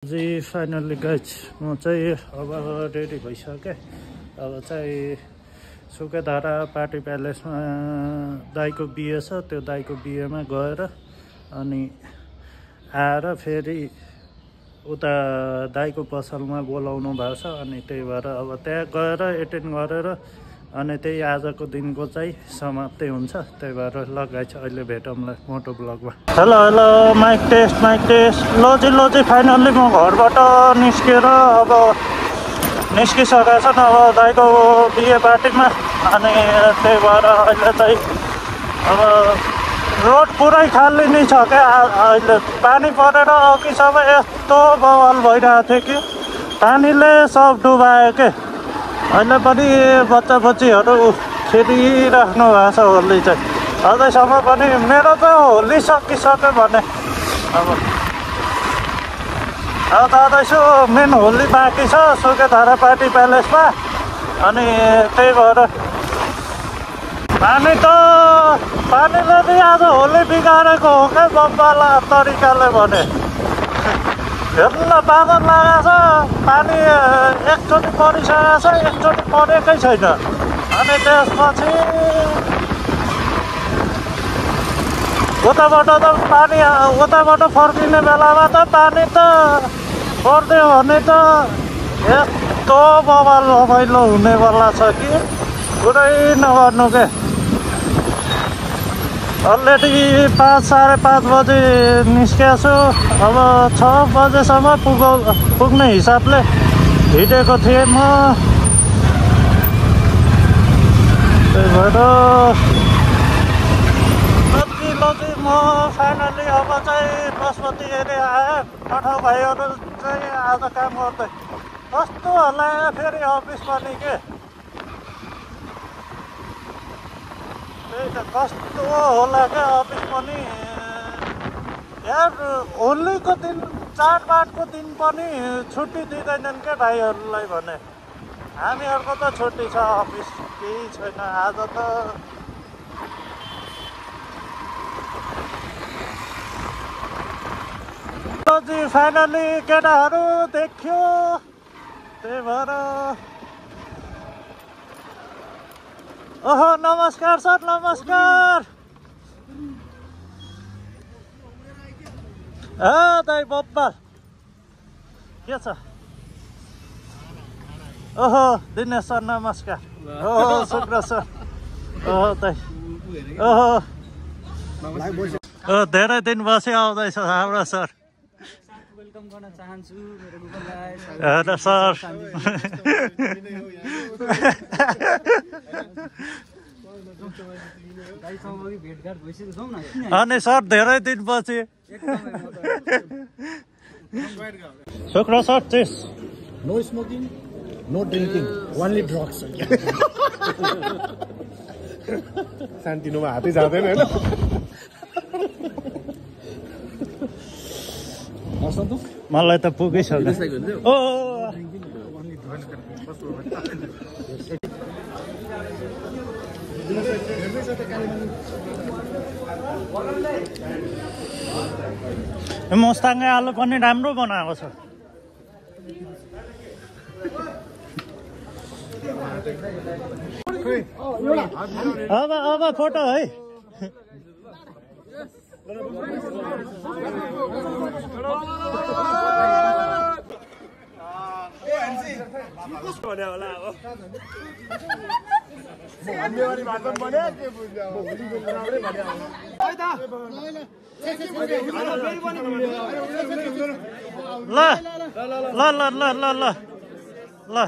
जी finally guys म चाहिँ अब रेडी भइसकेँ। अब चाहिँ सुकेधारा पार्टी प्यालेसमा दाइको बिहे छ, त्यो दाइको बिहेमा गएर अनि आएर फेरि उता दाइको पसलमा बोलाउनु भएको छ। अनि त्यही भएर अब त्यहाँ गएर एटेन्ड गरेर अनि त्यही आजको दिनको चाहिँ समाप्ति हुन्छ। त्यही भएर ल गाइज अहिले भेटौँला मोटो ब्लगमा। Hello hello mic test. लो जी फाइनल्ली म घरबाट निस्केर अब निस्किसकेको छ अब दाइको बिहे पार्टीमा। अनि त्यही भएर अहिले चाहिँ अब रोड पुरै खाली नै छ क्या। अहिले पानी परेर अघिसम्म यस्तो बवाल भइरहेको थियो कि पानीले सब डुबायो के। अहिले पनि बच्चा बच्चीहरू खेलिराख्नु भएको छ होली चाहिँ। अझैसम्म पनि मेरो त होली सकिसक्यो भने अब जाँदैछु। मेन होली बाँकी छ सुकेधारा पार्टी प्यालेसमा। अनि त्यही भएर पानीले नि आज होली बिगारेको हो क्या बब्बाला तरिकाले भने। हेर्नु बादल लगाएको छ, पानी एकचोटि परिसकेको छ, एकचोटि परेकै छैन। अनि त्यसपछि उताबाट त पानी उताबाट फर्किने बेलामा त पानी त पर्दियो भने त यस्तो बवाल रमाइलो हुनेवाला छ कि पुरै नगर्नु के। अलरेडी 5 साढे 5 बजे निस्केको छु। अब 6 बजेसम्म पुग्ने हिसाबले हिँडेको थिएँ म। त्यही भएर लजी म फाइनली अब चाहिँ बसमती एरिया आएँ। पठाउ भाइहरू चाहिँ आज काम गर्दै कस्तो होला फेरि अफिस पनि के। त्यही त कस्तो होला क्या अफिस पनि यार। होलीको दिन चाडबाडको दिन पनि छुट्टी दिँदैनन् क्या भाइहरूलाई भने। हामीहरूको त छुट्टी छ, अफिस केही छैन आज त। जी फाइनली केटाहरू देख्यो। त्यही भएर ओहो नमस्कार सर, नमस्कार। दाइ बब्बाल के छ? ओहो दिनेश सर नमस्कार। ओहो शुक्र सर। ओहो दाइ ओहो धेरै दिन बसी आउँदैछ हाम्रो सर। वेलकम गर्न चाहन्छु मेरो गुगललाई सर। अनि सर धेरै दिन पछि शुक्र सर चेस no smoking no drinking only drugs. सान्तिनोमा हातै जाँदैन होइन। मलाई त पुगिसक्यो। ओ मुस्ताङे आलु पनि राम्रो बनाएको छ। अब फोटो है। ल